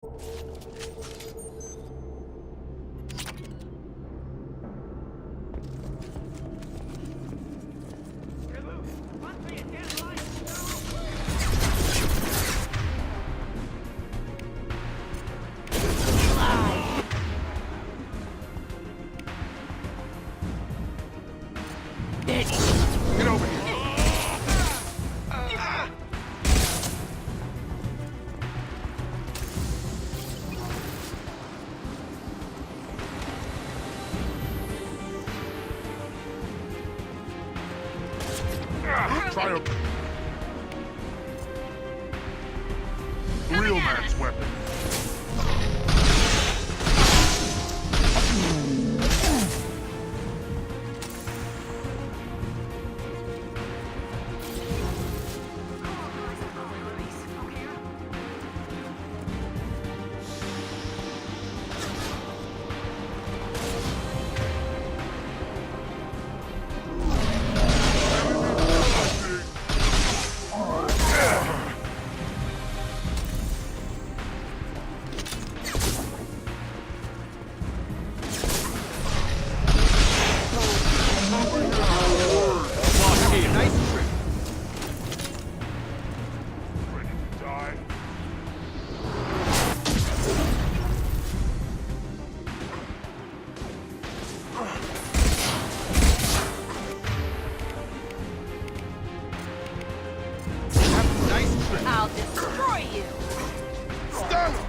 Get over here. Try a real man's weapon. I'll destroy you! Stun him!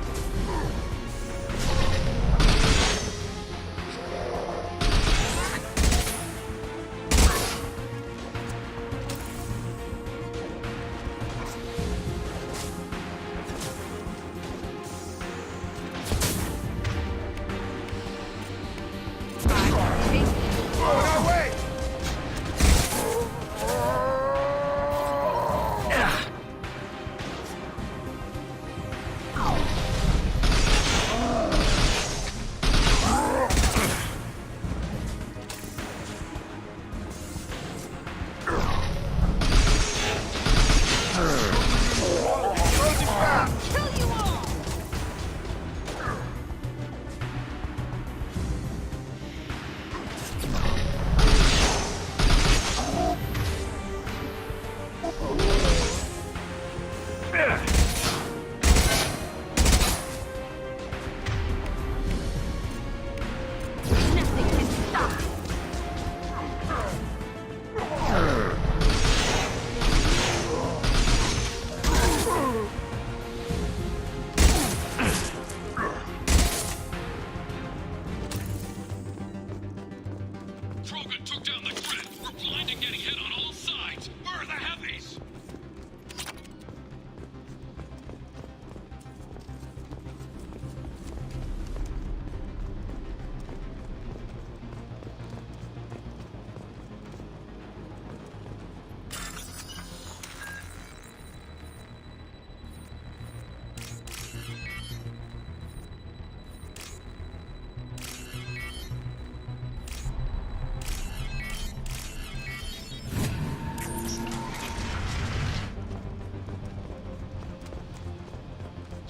Oh, no, wait! Krogan took down the grid. We're blind and getting hit on all sides. Where are the heavies?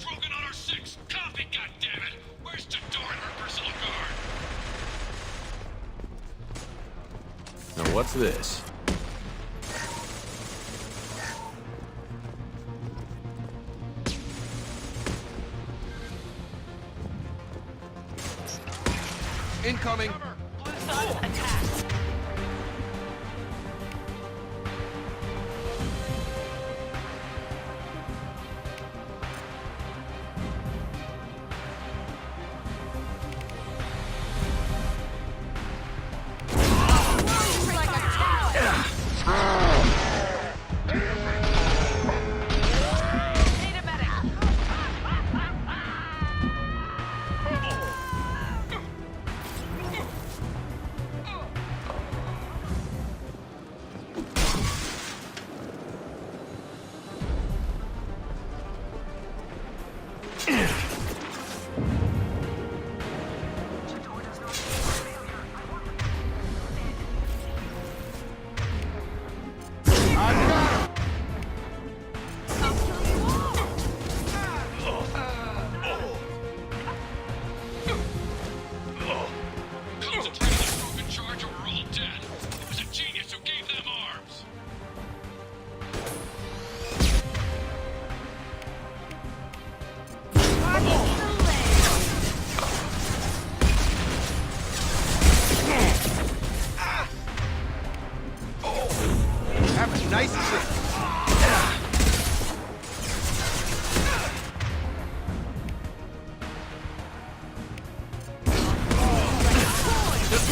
Krogan on our 6. Copy, goddammit! Where's the door and her personal guard? Now what's this? Incoming! Blue Sun, attack! Like a tower! Need a medic!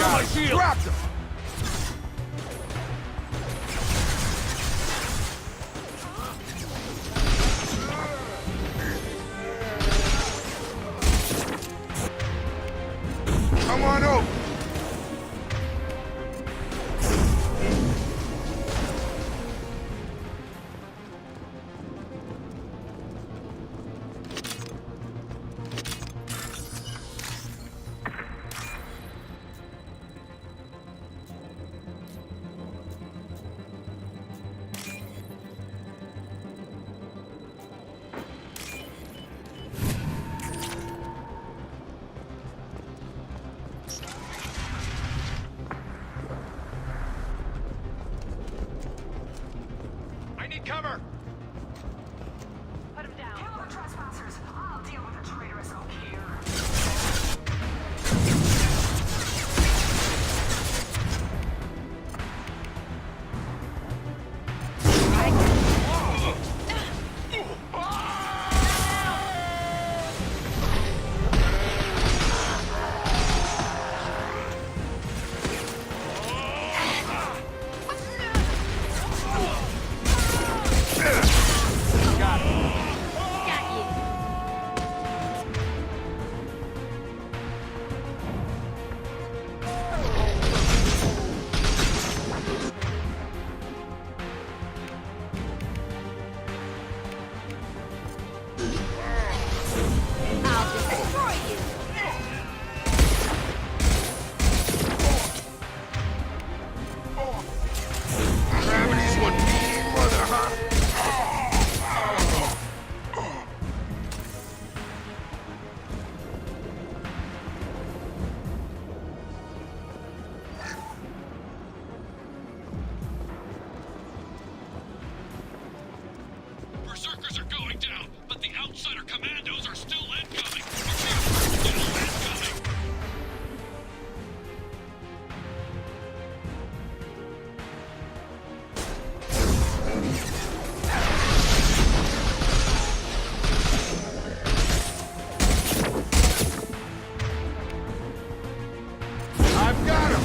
Got him. Dropped him. Come on over. I need cover! Put him down. Kill the trespassers. I'll deal with the traitorous oak here. Got you. I'll destroy you. Gravity's one mean mother, huh? Berserkers are going down, but the outsider commandos are still incoming! Still incoming! I've got him.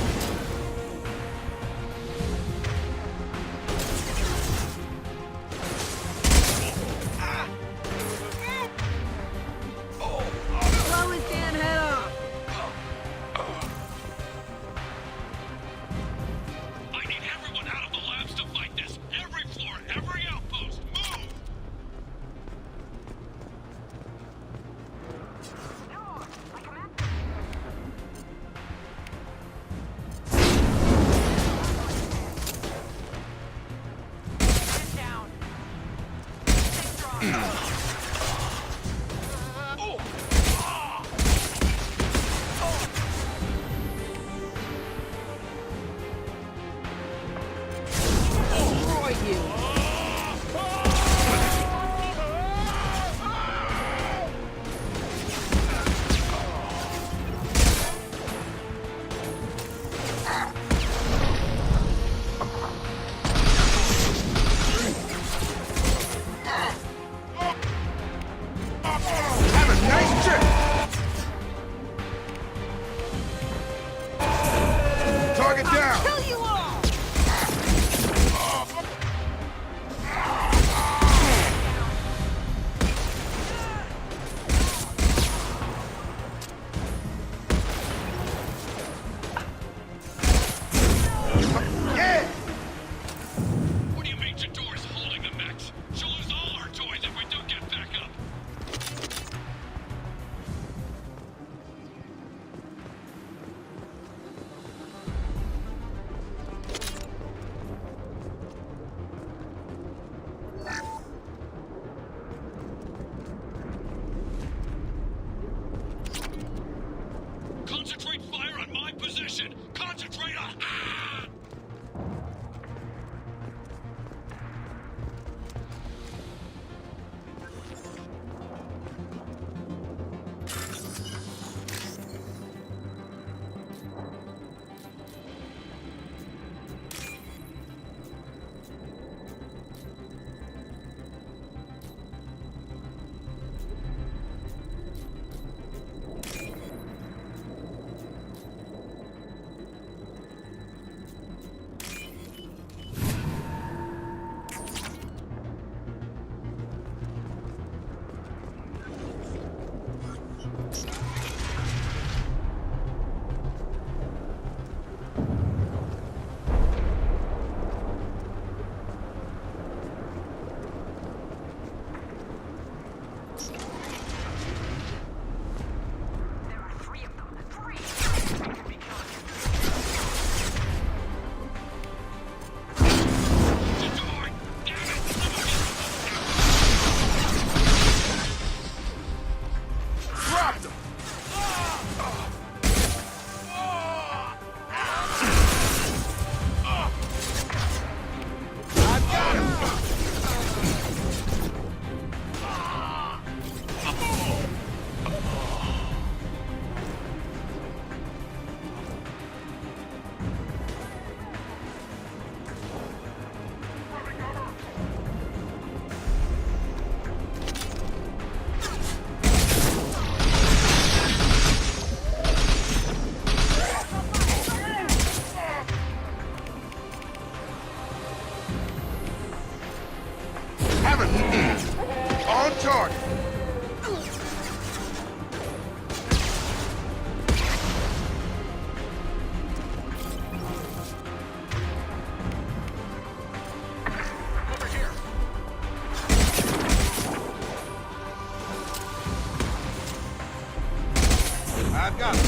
I've got it.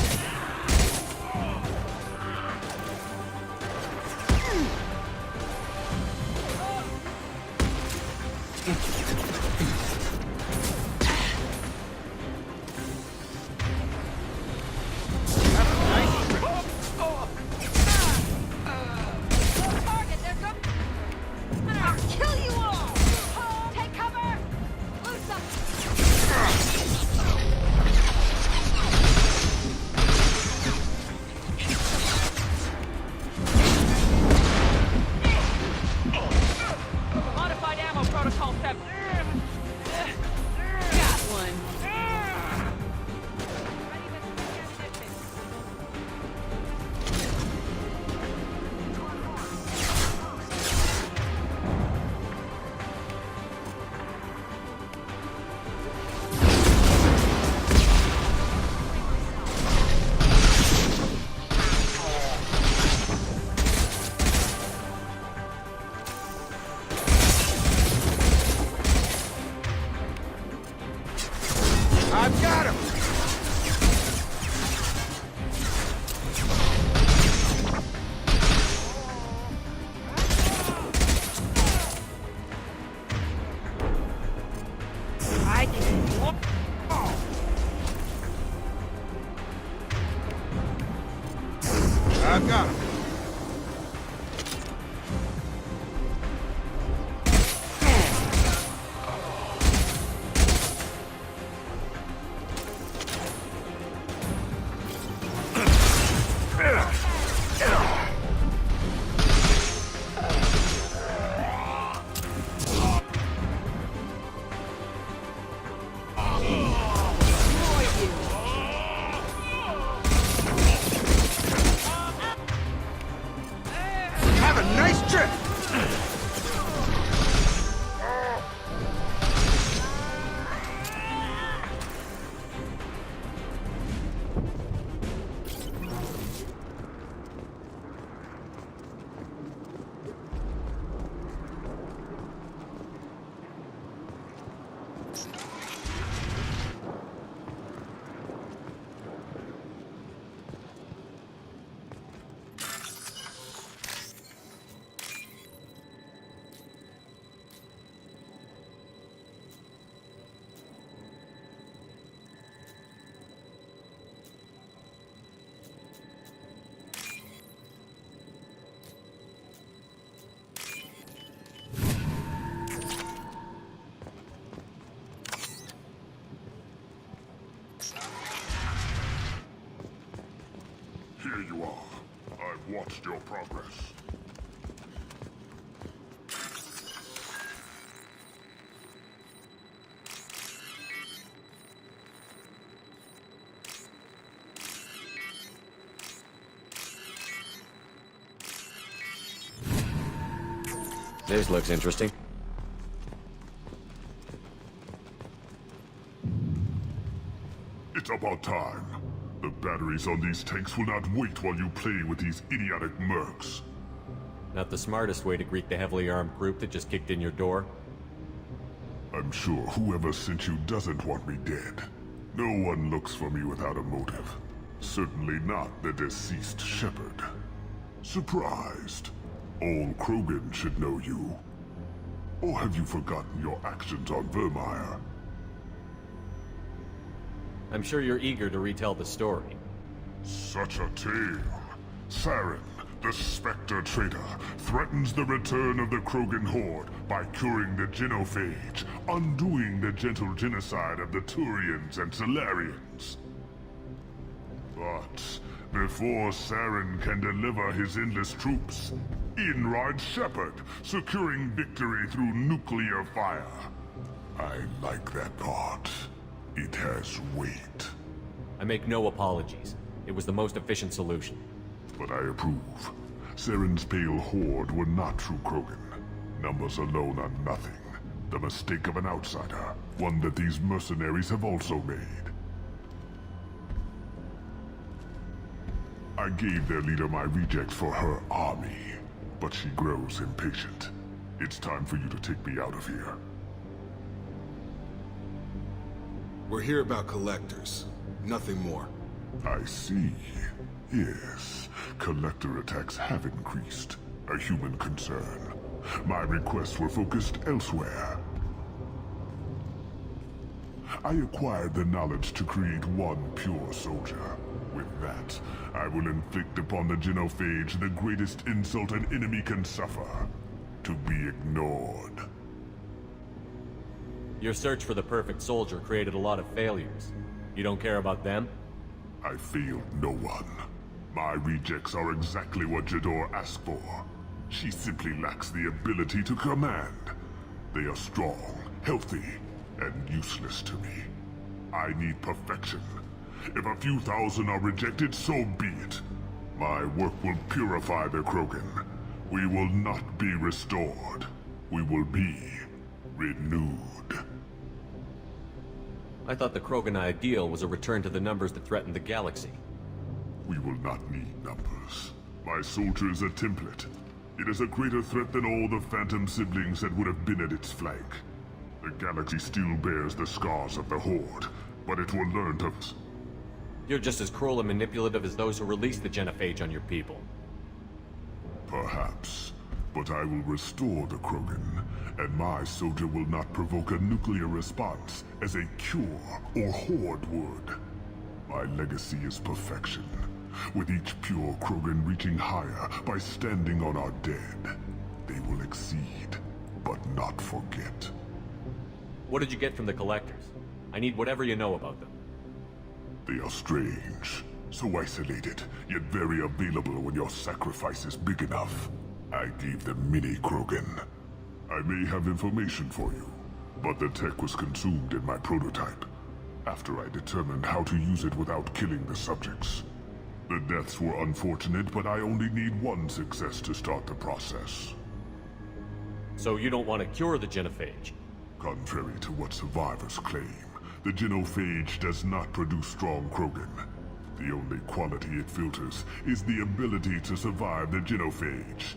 Target, they're coming. I'll kill you all. Take cover. Lose them. Modified ammo protocol 7. Got one. Ready with ammunition. I've got him. I can. I've got him. Have a nice trip. Here you are. I've watched your progress. This looks interesting. It's about time. The batteries on these tanks will not wait while you play with these idiotic mercs. Not the smartest way to greet the heavily armed group that just kicked in your door. I'm sure whoever sent you doesn't want me dead. No one looks for me without a motive. Certainly not the deceased shepherd. Surprised? Old Krogan should know you. Or have you forgotten your actions on YMIR? I'm sure you're eager to retell the story. Such a tale. Saren, the Spectre traitor, threatens the return of the Krogan horde by curing the genophage, undoing the gentle genocide of the Turians and Solarians. But before Saren can deliver his endless troops, in rides Shepard, securing victory through nuclear fire. I like that part. It has weight. I make no apologies. It was the most efficient solution. But I approve. Saren's pale horde were not true Krogan. Numbers alone are nothing. The mistake of an outsider. One that these mercenaries have also made. I gave their leader my rejects for her army. But she grows impatient. It's time for you to take me out of here. We're here about collectors. Nothing more. I see. Yes, collector attacks have increased. A human concern. My requests were focused elsewhere. I acquired the knowledge to create one pure soldier. With that, I will inflict upon the genophage the greatest insult an enemy can suffer. To be ignored. Your search for the perfect soldier created a lot of failures. You don't care about them? I failed no one. My rejects are exactly what Jador asked for. She simply lacks the ability to command. They are strong, healthy, and useless to me. I need perfection. If a few thousand are rejected, so be it. My work will purify the Krogan. We will not be restored. We will be renewed. I thought the Krogan ideal was a return to the numbers that threatened the galaxy. We will not need numbers. My soldier is a template. It is a greater threat than all the Phantom siblings that would have been at its flank. The galaxy still bears the scars of the Horde, but it will learn to... You're just as cruel and manipulative as those who released the genophage on your people. Perhaps. But I will restore the Krogan, and my soldier will not provoke a nuclear response as a cure or Horde would. My legacy is perfection, with each pure Krogan reaching higher by standing on our dead. They will exceed, but not forget. What did you get from the Collectors? I need whatever you know about them. They are strange, so isolated, yet very available when your sacrifice is big enough. I gave them mini Krogan. I may have information for you, but the tech was consumed in my prototype, after I determined how to use it without killing the subjects. The deaths were unfortunate, but I only need one success to start the process. So you don't want to cure the genophage? Contrary to what survivors claim, the genophage does not produce strong Krogan. The only quality it filters is the ability to survive the genophage.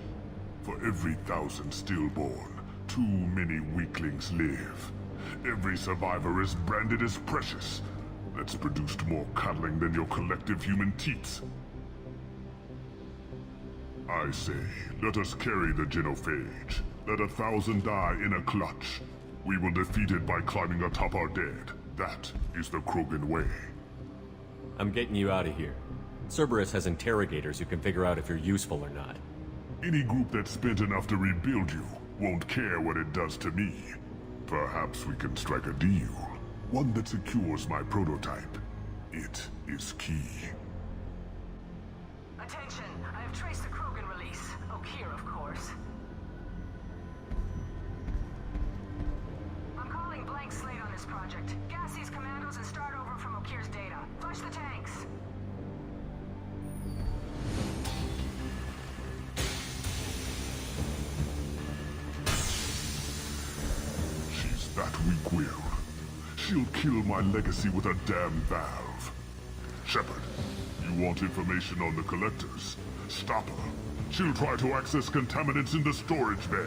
For every 1,000 stillborn, too many weaklings live. Every survivor is branded as precious. That's produced more coddling than your collective human teats. I say, let us carry the genophage. Let 1,000 die in a clutch. We will defeat it by climbing atop our dead. That is the Krogan way. I'm getting you out of here. Cerberus has interrogators who can figure out if you're useful or not. Any group that's spent enough to rebuild you won't care what it does to me. Perhaps we can strike a deal. One that secures my prototype. It is key. Attention, I have traced the Krogan release. Okeer, of course. I'm calling blank slate on this project. Gas these commandos and start over from Okeer's data. Flush the tanks. She's that weak-willed. She'll kill my legacy with a damn valve. Shepard, you want information on the Collectors? Stop her. She'll try to access contaminants in the storage bay.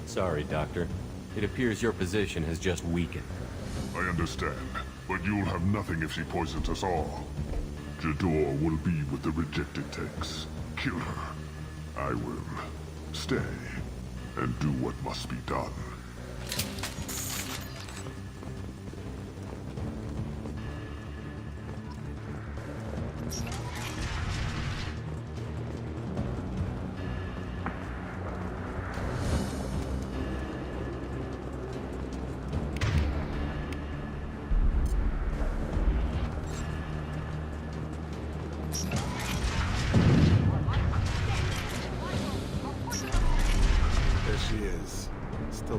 Sorry, Doctor. It appears your position has just weakened. I understand, but you'll have nothing if she poisons us all. Jador will be with the rejected tanks. Kill her. I will stay and do what must be done. There she is. Still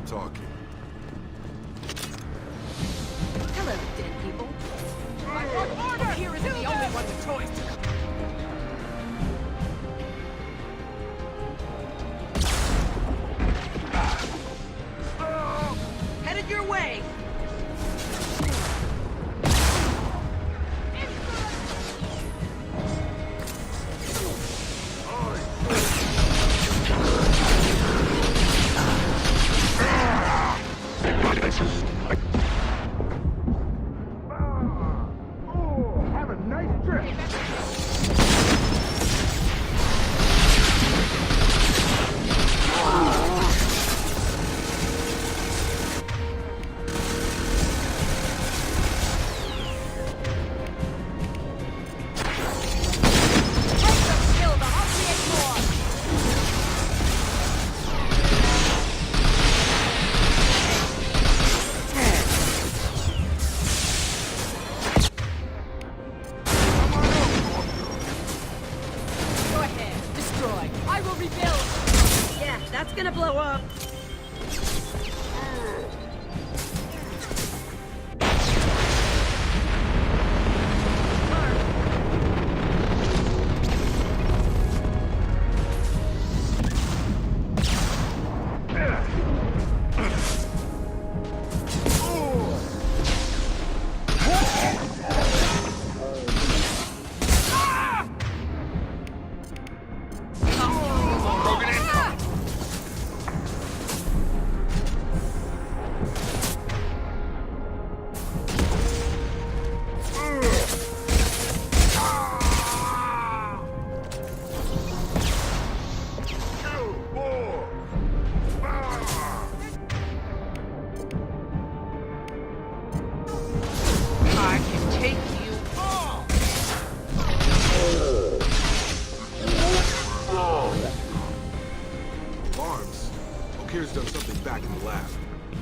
back in the lab.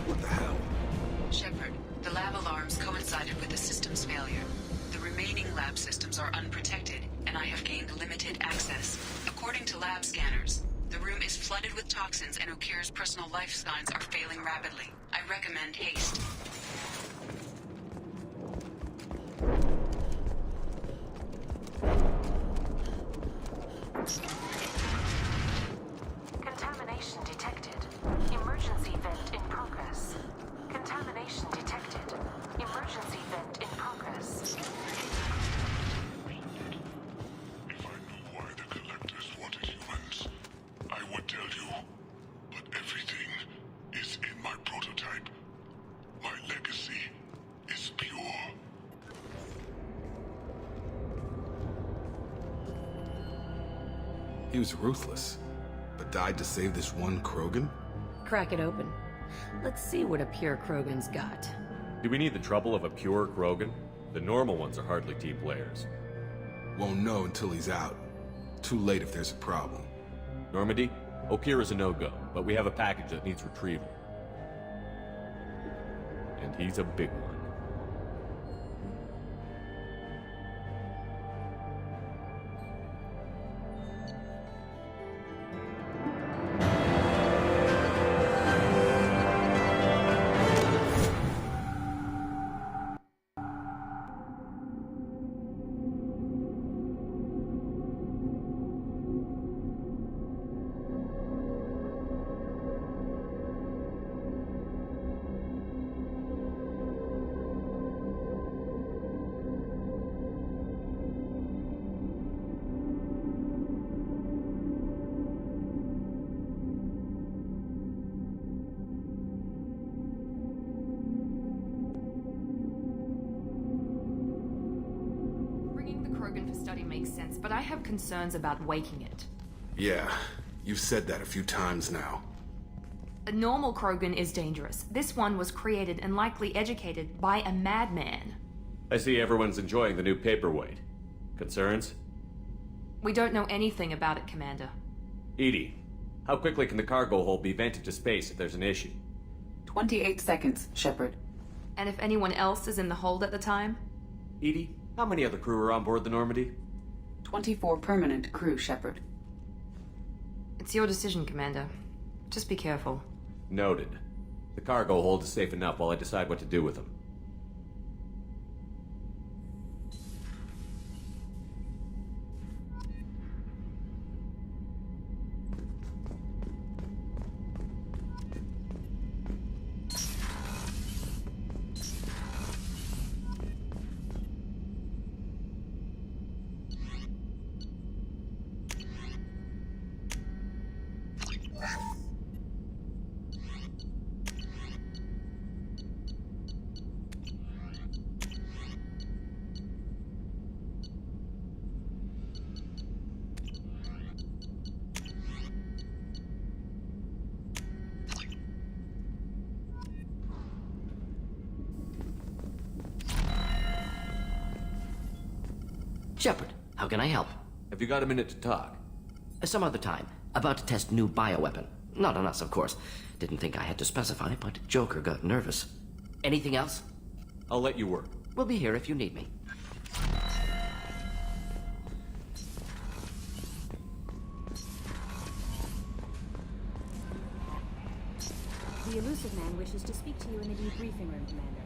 What the hell? Shepard, the lab alarms coincided with the system's failure. The remaining lab systems are unprotected, and I have gained limited access. According to lab scanners, the room is flooded with toxins and Okir's personal life signs are failing rapidly. I recommend haste. Contamination detected. Emergency vent in progress. Contamination detected. Emergency vent in progress. If I knew why the Collectors wanted humans, I would tell you. But everything is in my prototype. My legacy is pure. He was ruthless, but died to save this one Krogan? Crack it open. Let's see what a pure Krogan's got. Do we need the trouble of a pure Krogan? The normal ones are hardly team players. Won't know until he's out. Too late if there's a problem. Normandy, Okir is a no-go, but we have a package that needs retrieval. And he's a big one. Bringing the Krogan for study makes sense, but I have concerns about waking it. Yeah, you've said that a few times now. A normal Krogan is dangerous. This one was created and likely educated by a madman. I see everyone's enjoying the new paperweight. Concerns? We don't know anything about it, Commander. Edie, how quickly can the cargo hold be vented to space if there's an issue? 28 seconds, Shepard. And if anyone else is in the hold at the time? Edie, how many other crew are on board the Normandy? 24 permanent crew, Shepard. It's your decision, Commander. Just be careful. Noted. The cargo hold is safe enough while I decide what to do with them. Shepard, how can I help? Have you got a minute to talk? Some other time. About to test new bioweapon. Not on us, of course. Didn't think I had to specify, but Joker got nervous. Anything else? I'll let you work. We'll be here if you need me. The elusive man wishes to speak to you in the debriefing room, Commander.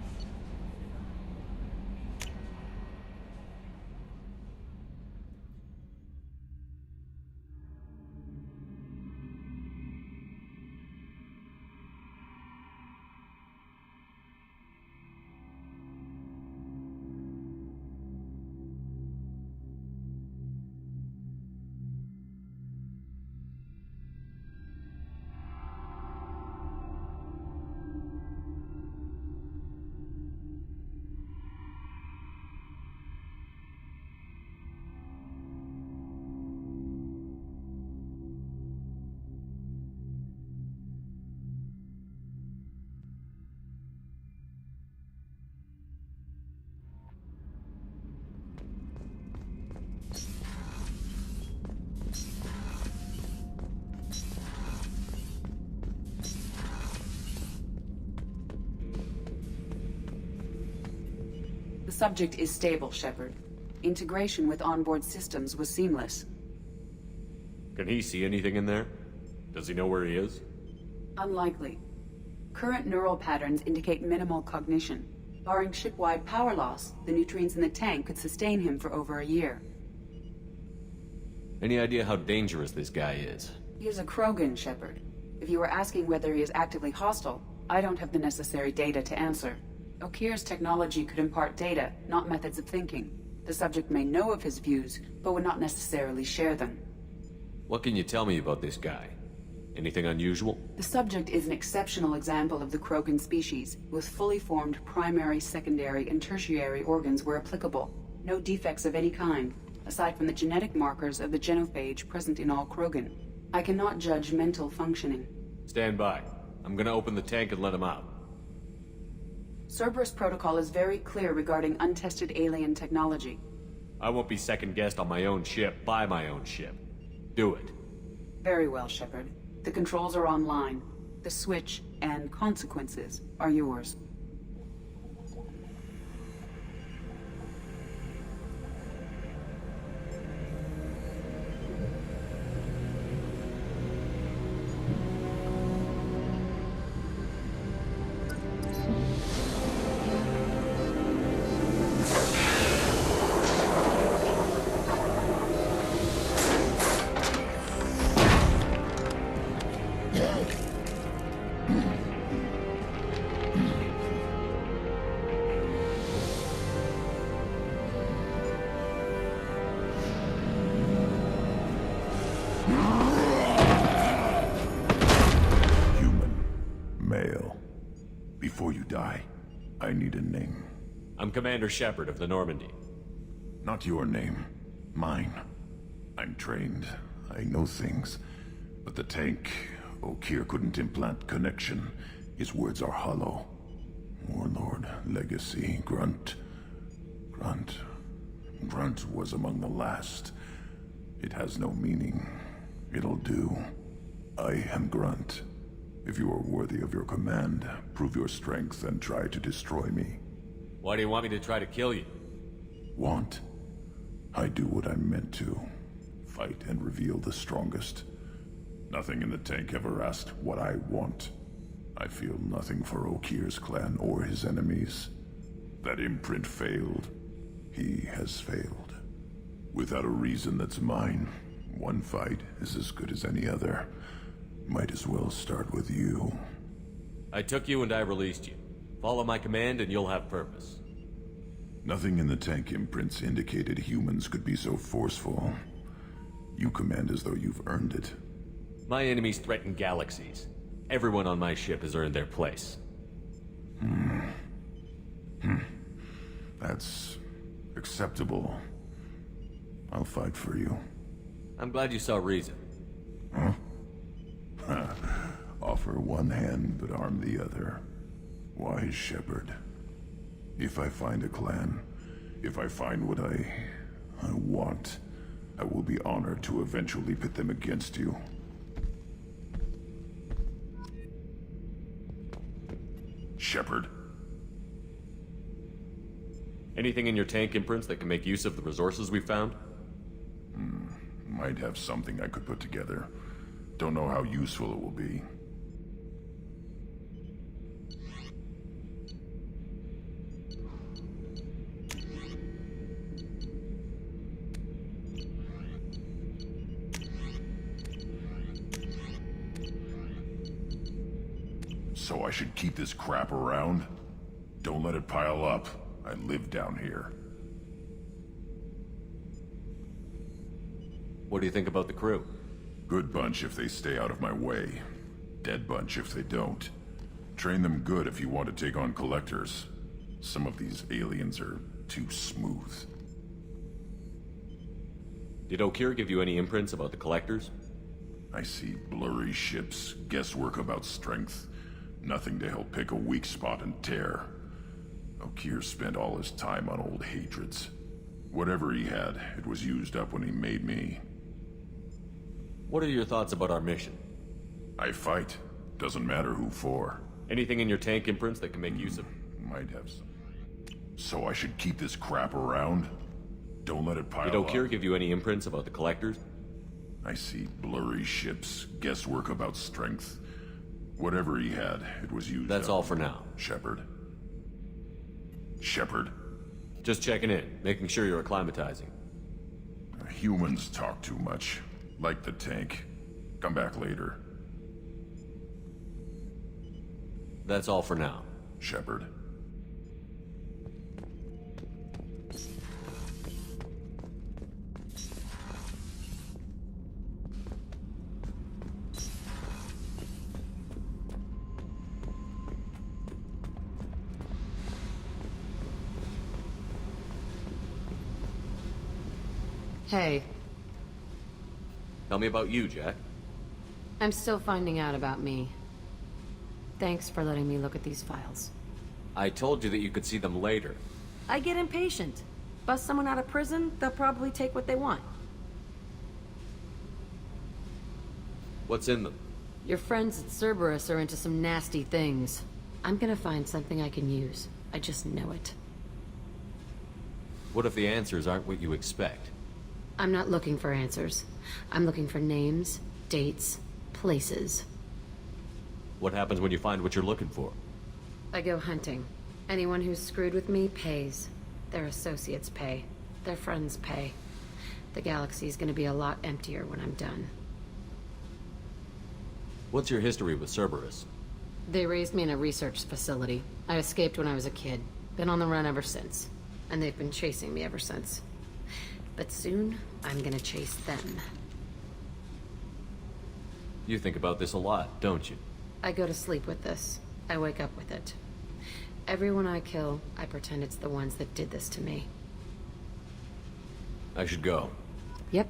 The subject is stable, Shepard. Integration with onboard systems was seamless. Can he see anything in there? Does he know where he is? Unlikely. Current neural patterns indicate minimal cognition. Barring ship-wide power loss, the nutrients in the tank could sustain him for over a year. Any idea how dangerous this guy is? He is a Krogan, Shepard. If you were asking whether he is actively hostile, I don't have the necessary data to answer. Okir's technology could impart data, not methods of thinking. The subject may know of his views, but would not necessarily share them. What can you tell me about this guy? Anything unusual? The subject is an exceptional example of the Krogan species, with fully formed primary, secondary, and tertiary organs where applicable. No defects of any kind, aside from the genetic markers of the genophage present in all Krogan. I cannot judge mental functioning. Stand by. I'm gonna open the tank and let him out. Cerberus protocol is very clear regarding untested alien technology. I won't be second-guessed on my own ship by my own ship. Do it. Very well, Shepard. The controls are online. The switch and consequences are yours. Before you die, I need a name. I'm Commander Shepard of the Normandy. Not your name. Mine. I'm trained. I know things. But the tank, Okir couldn't implant connection. His words are hollow. Warlord, Legacy, Grunt. Grunt was among the last. It has no meaning. It'll do. I am Grunt. If you are worthy of your command, prove your strength and try to destroy me. Why do you want me to try to kill you? Want? I do what I'm meant to. Fight and reveal the strongest. Nothing in the tank ever asked what I want. I feel nothing for Okir's clan or his enemies. That imprint failed. He has failed. Without a reason that's mine, one fight is as good as any other. Might as well start with you. I took you and I released you. Follow my command and you'll have purpose. Nothing in the tank imprints indicated humans could be so forceful. You command as though you've earned it. My enemies threaten galaxies. Everyone on my ship has earned their place. That's acceptable. I'll fight for you. I'm glad you saw reason. Huh? Offer one hand, but arm the other. Wise Shepard. If I find a clan, if I find what I want, I will be honored to eventually pit them against you. Shepard. Anything in your tank imprints that can make use of the resources we found? Might have something I could put together. Don't know how useful it will be. So I should keep this crap around? Don't let it pile up. I live down here. What do you think about the crew? Good bunch if they stay out of my way. Dead bunch if they don't. Train them good if you want to take on collectors. Some of these aliens are too smooth. Did Okir give you any imprints about the collectors? I see blurry ships, guesswork about strength. Nothing to help pick a weak spot and tear. Okir spent all his time on old hatreds. Whatever he had, it was used up when he made me. What are your thoughts about our mission? I fight. Doesn't matter who for. Anything in your tank imprints that can make use of? Might have some. So I should keep this crap around? Don't let it pile Did up. O'Keefe give you any imprints about the collectors? I see blurry ships, guesswork about strength. Whatever he had, it was used. That's all for now. Shepard. Shepard? Just checking in, making sure you're acclimatizing. Humans talk too much. Like the tank. Come back later. That's all for now. Shepard. Hey, Tell me about you, Jack. I'm still finding out about me. Thanks for letting me look at these files. I told you that you could see them later. I get impatient. Bust someone out of prison, they'll probably take what they want. What's in them? Your friends at Cerberus are into some nasty things. I'm gonna find something I can use. I just know it. What if the answers aren't what you expect? I'm not looking for answers. I'm looking for names, dates, places. What happens when you find what you're looking for? I go hunting. Anyone who's screwed with me pays. Their associates pay. Their friends pay. The galaxy's gonna be a lot emptier when I'm done. What's your history with Cerberus? They raised me in a research facility. I escaped when I was a kid. Been on the run ever since. And they've been chasing me ever since. But soon, I'm gonna chase them. You think about this a lot, don't you? I go to sleep with this. I wake up with it. Everyone I kill, I pretend it's the ones that did this to me. I should go. Yep.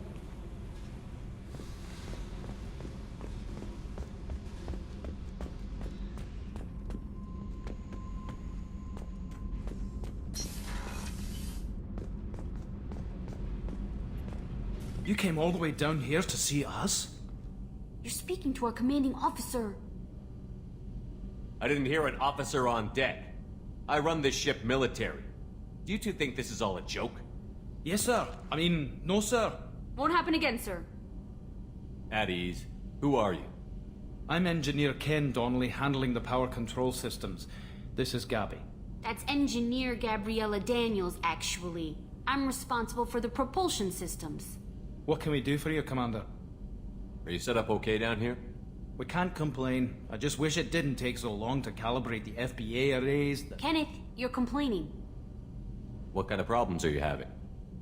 You came all the way down here to see us? You're speaking to our commanding officer. I didn't hear an officer on deck. I run this ship military. Do you two think this is all a joke? Yes, sir. I mean, no, sir. Won't happen again, sir. At ease. Who are you? I'm Engineer Ken Donnelly, handling the power control systems. This is Gabby. That's Engineer Gabriella Daniels, actually. I'm responsible for the propulsion systems. What can we do for you, Commander? Are you set up okay down here? We can't complain. I just wish it didn't take so long to calibrate the FBA arrays. Kenneth, you're complaining. What kind of problems are you having?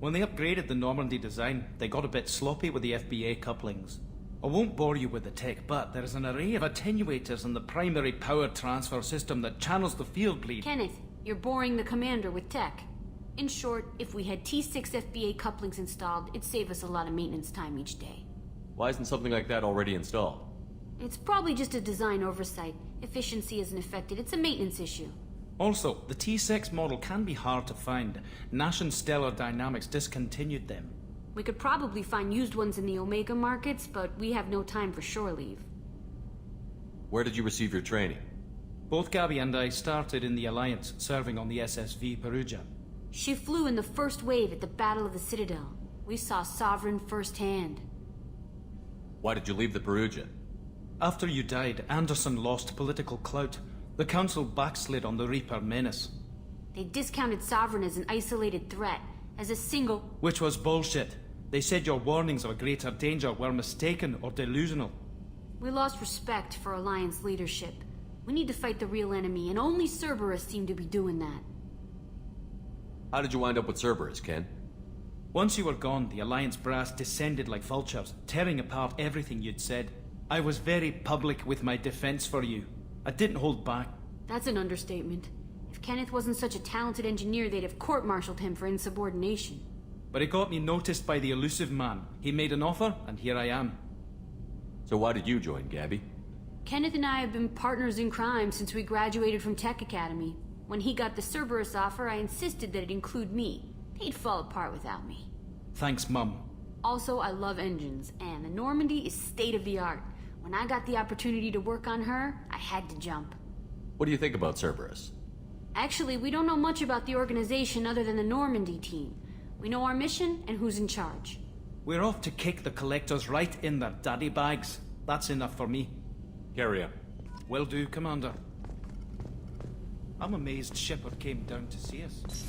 When they upgraded the Normandy design, they got a bit sloppy with the FBA couplings. I won't bore you with the tech, but there is an array of attenuators in the primary power transfer system that channels the field bleed. Kenneth, you're boring the commander with tech. In short, if we had T6 FBA couplings installed, it'd save us a lot of maintenance time each day. Why isn't something like that already installed? It's probably just a design oversight. Efficiency isn't affected. It's a maintenance issue. Also, the T6 model can be hard to find. Nash and Stellar Dynamics discontinued them. We could probably find used ones in the Omega markets, but we have no time for shore leave. Where did you receive your training? Both Gabby and I started in the Alliance, serving on the SSV Perugia. She flew in the first wave at the Battle of the Citadel. We saw Sovereign firsthand. Why did you leave the Perugia? After you died, Anderson lost political clout. The Council backslid on the Reaper menace. They discounted Sovereign as an isolated threat, as a single... Which was bullshit. They said your warnings of a greater danger were mistaken or delusional. We lost respect for Alliance leadership. We need to fight the real enemy, and only Cerberus seemed to be doing that. How did you wind up with Cerberus, Ken? Once you were gone, the Alliance brass descended like vultures, tearing apart everything you'd said. I was very public with my defense for you. I didn't hold back. That's an understatement. If Kenneth wasn't such a talented engineer, they'd have court-martialed him for insubordination. But it got me noticed by the elusive man. He made an offer, and here I am. So why did you join, Gabby? Kenneth and I have been partners in crime since we graduated from Tech Academy. When he got the Cerberus offer, I insisted that it include me. They'd fall apart without me. Thanks, Mum. Also, I love engines, and the Normandy is state-of-the-art. When I got the opportunity to work on her, I had to jump. What do you think about Cerberus? Actually, we don't know much about the organization other than the Normandy team. We know our mission and who's in charge. We're off to kick the collectors right in their daddy bags. That's enough for me. Carry on. Will do, Commander. I'm amazed Shepard came down to see us.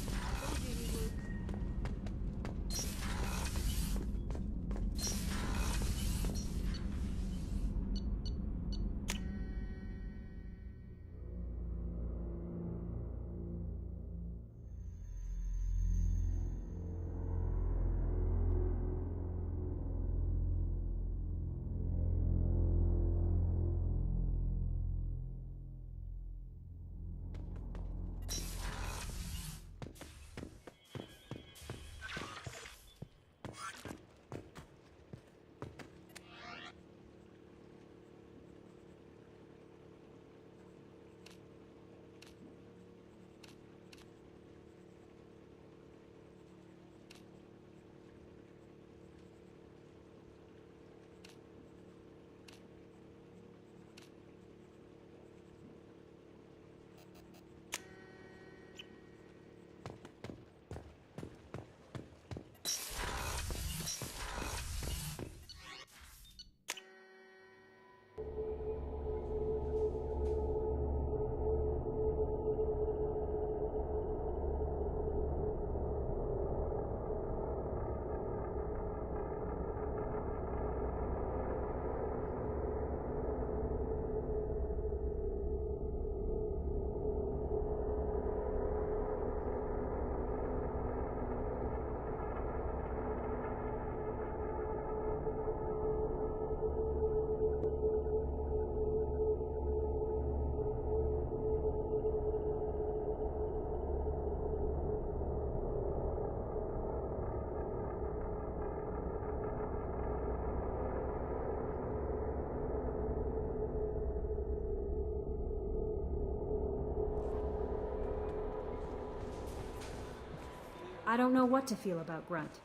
I don't know what to feel about Grunt.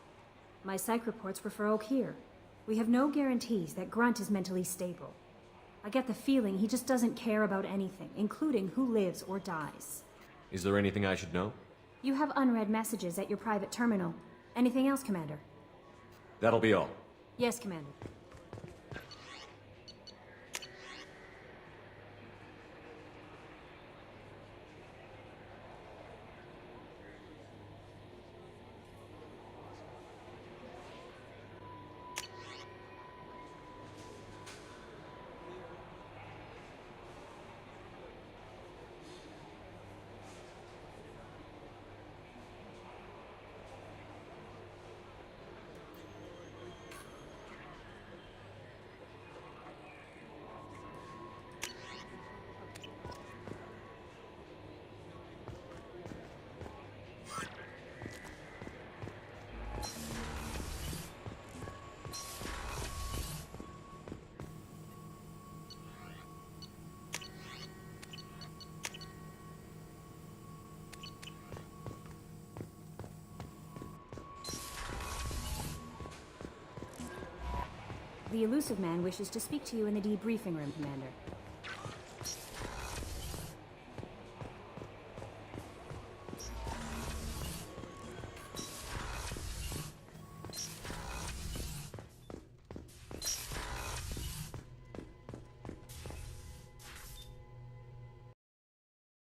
My psych reports refer Oak here. We have no guarantees that Grunt is mentally stable. I get the feeling he just doesn't care about anything, including who lives or dies. Is there anything I should know? You have unread messages at your private terminal. Anything else, Commander? That'll be all. Yes, Commander. The elusive man wishes to speak to you in the debriefing room, Commander.